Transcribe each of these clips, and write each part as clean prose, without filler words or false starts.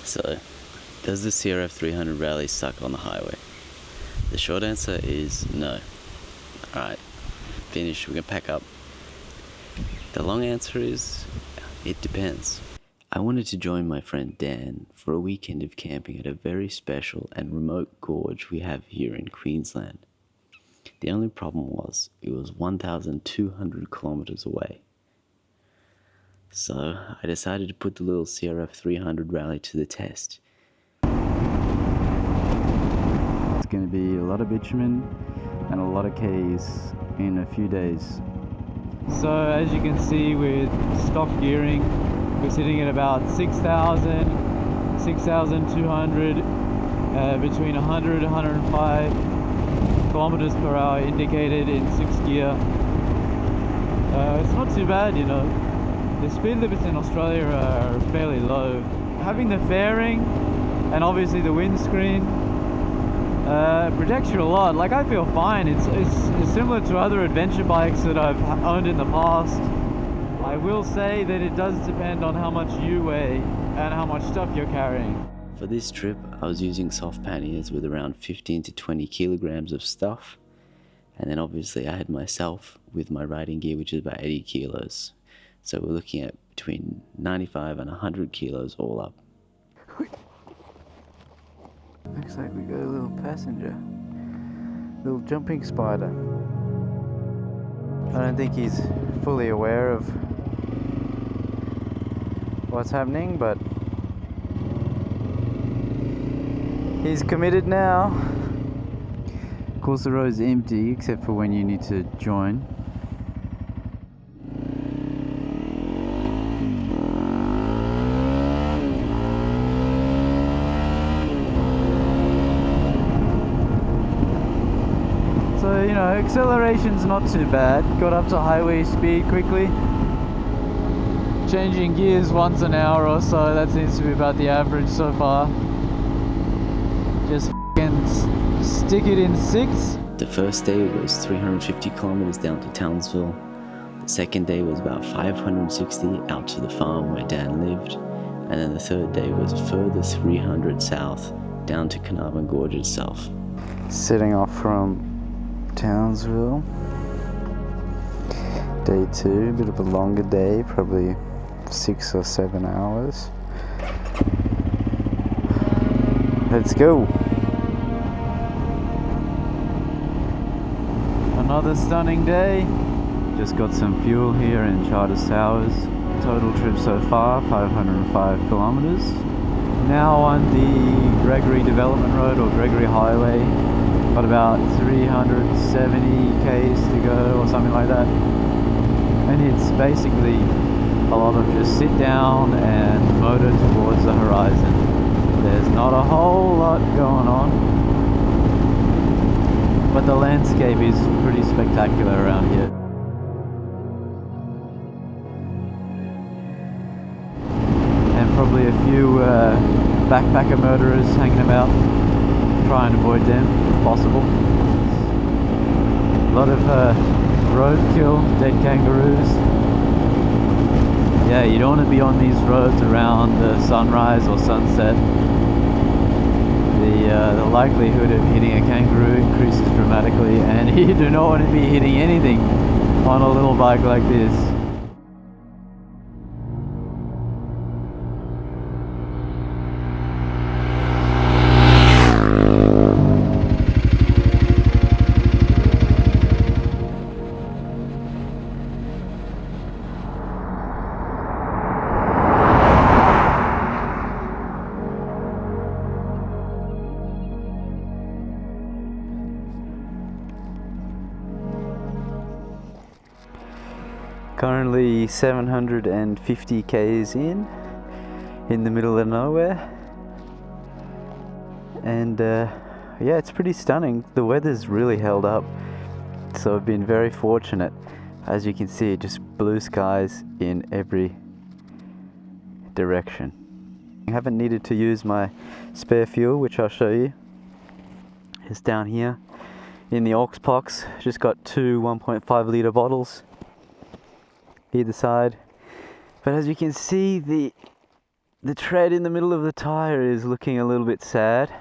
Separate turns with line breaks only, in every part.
So, does the CRF 300 rally suck on the highway? The short answer is no. Alright, finished, we can pack up. The long answer is, it depends. I wanted to join my friend Dan for a weekend of camping at a very special and remote gorge we have here in Queensland. The only problem was, it was 1,200 kilometers away. So, I decided to put the little CRF 300 rally to the test. It's going to be a lot of bitumen and a lot of Ks in a few days.
So as you can see, with stock gearing, we're sitting at about 6,000, 6,200, between 100 and 105 kilometers per hour indicated in 6th gear. It's not too bad, you know. The speed limits in Australia are fairly low. Having the fairing and obviously the windscreen protects you a lot. Like, I feel fine. It's similar to other adventure bikes that I've owned in the past. I will say that it does depend on how much you weigh and how much stuff you're carrying.
For this trip, I was using soft panniers with around 15 to 20 kilograms of stuff. And then obviously I had myself with my riding gear, which is about 80 kilos. So we're looking at between 95 and 100 kilos all up.
Looks like we got a little passenger. Little jumping spider. I don't think he's fully aware of what's happening, but he's committed now. Of course the road's empty except for when you need to join. So, you know, acceleration's not too bad. Got up to highway speed quickly. Changing gears once an hour or so, that seems to be about the average so far. Just f***ing stick it in 6.
The first day was 350 kilometers down to Townsville. The second day was about 560 out to the farm where Dan lived. And then the third day was a further 300 south down to Carnarvon Gorge itself. Setting off from Townsville. Day 2, a bit of a longer day, probably 6 or 7 hours. Let's go! Another stunning day. Just got some fuel here in Charters Towers. Total trip so far, 505 kilometers. Now on the Gregory Development Road or Gregory Highway. Got about 370 k's to go or something like that. And it's basically a lot of just sit down and motor towards the horizon. There's not a whole lot going on, but the landscape is pretty spectacular around here. And probably a few backpacker murderers hanging about. Try and avoid them if possible. A lot of roadkill, dead kangaroos. Yeah, you don't want to be on these roads around sunrise or sunset. The likelihood of hitting a kangaroo increases dramatically, and you do not want to be hitting anything on a little bike like this. Currently 750 k's in the middle of nowhere, and yeah, it's pretty stunning. The weather's really held up, so I've been very fortunate. As you can see, just blue skies in every direction. I haven't needed to use my spare fuel, which I'll show you. It's down here in the aux box. Just got two 1.5 litre bottles either side, but as you can see, the
the tread in the middle of the tyre is looking a little bit sad.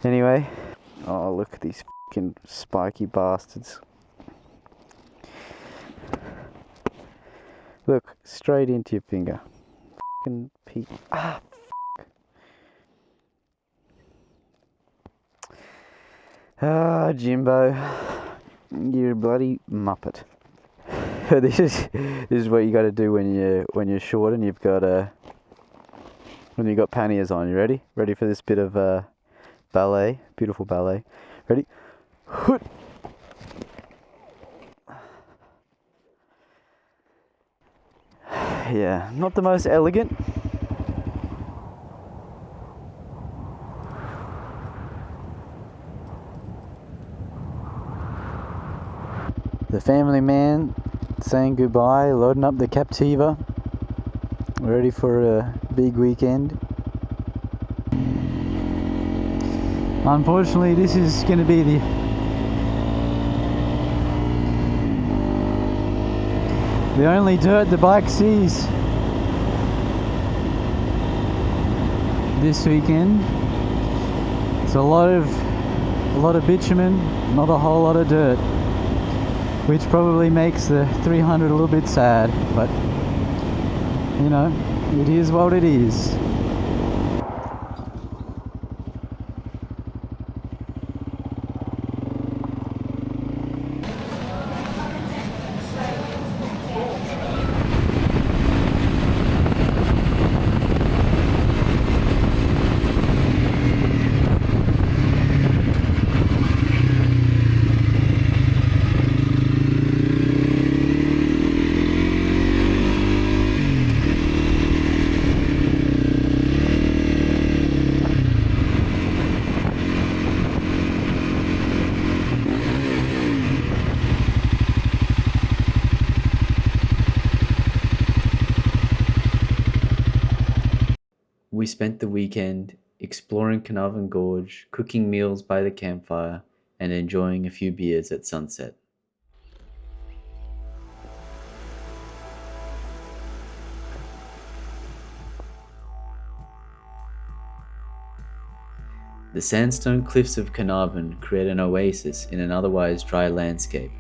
Anyway, oh look at these fucking spiky bastards. Look, straight into your finger. Fucking peak. Ah, fuck. Ah, Jimbo, you're a bloody muppet. This is what you got to do when you're short and you've got when you got panniers on. You ready? Ready for this bit of ballet? Beautiful ballet. Ready? Hoot. Yeah, not the most elegant. The family man saying goodbye, loading up the Captiva, ready for a big weekend.
Unfortunately, this is going to be the only dirt the bike sees this weekend. It's a lot of bitumen, not a whole lot of dirt, which probably makes the 300 a little bit sad, but you know, it is what it is.
We spent the weekend exploring Carnarvon Gorge, cooking meals by the campfire, and enjoying a few beers at sunset. The sandstone cliffs of Carnarvon create an oasis in an otherwise dry landscape.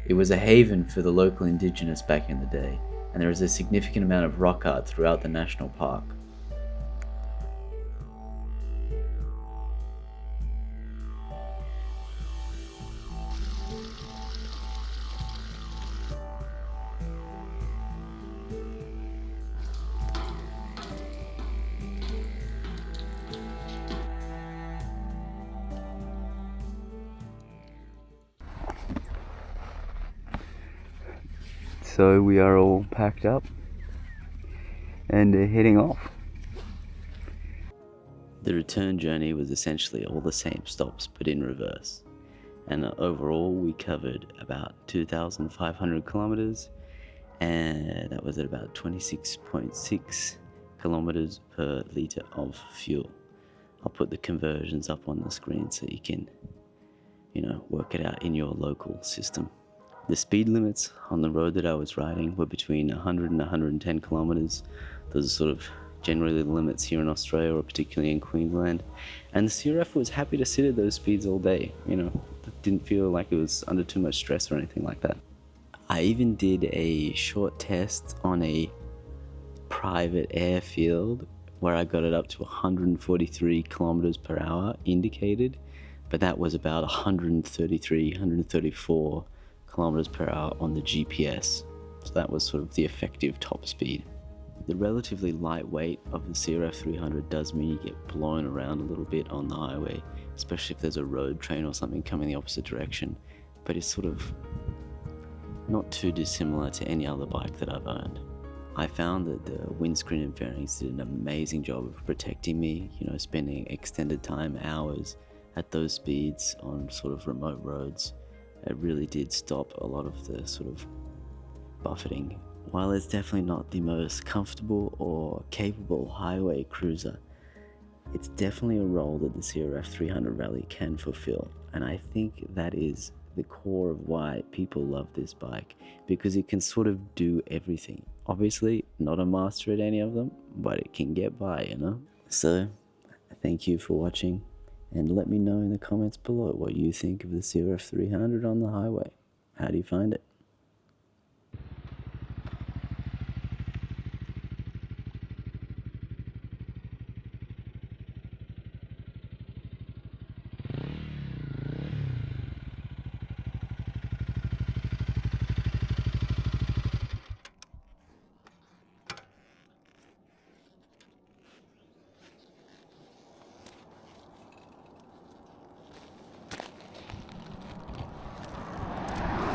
It was a haven for the local indigenous back in the day, and there is a significant amount of rock art throughout the national park.
So we are all packed up and heading off.
The return journey was essentially all the same stops but in reverse, and overall we covered about 2,500 kilometers, and that was at about 26.6 kilometers per liter of fuel. I'll put the conversions up on the screen so you can, work it out in your local system. The speed limits on the road that I was riding were between 100 and 110 kilometers. Those are sort of generally the limits here in Australia, or particularly in Queensland. And the CRF was happy to sit at those speeds all day. It didn't feel like it was under too much stress or anything like that. I even did a short test on a private airfield where I got it up to 143 kilometers per hour indicated, but that was about 133, 134 kilometers per hour on the GPS. So that was sort of the effective top speed. The relatively light weight of the CRF 300 does mean you get blown around a little bit on the highway, especially if there's a road train or something coming the opposite direction, but it's sort of not too dissimilar to any other bike that I've owned. I found that the windscreen and fairings did an amazing job of protecting me, spending extended time, hours at those speeds on sort of remote roads. It really did stop a lot of the sort of buffeting. While it's definitely not the most comfortable or capable highway cruiser, it's definitely a role that the CRF 300 Rally can fulfill, and I think that is the core of why people love this bike, because it can sort of do everything
Obviously, not a master at any of them, but it can get by, you know? So, thank you for watching, and let me know in the comments below what you think of the CRF 300 on the highway. How do you find it?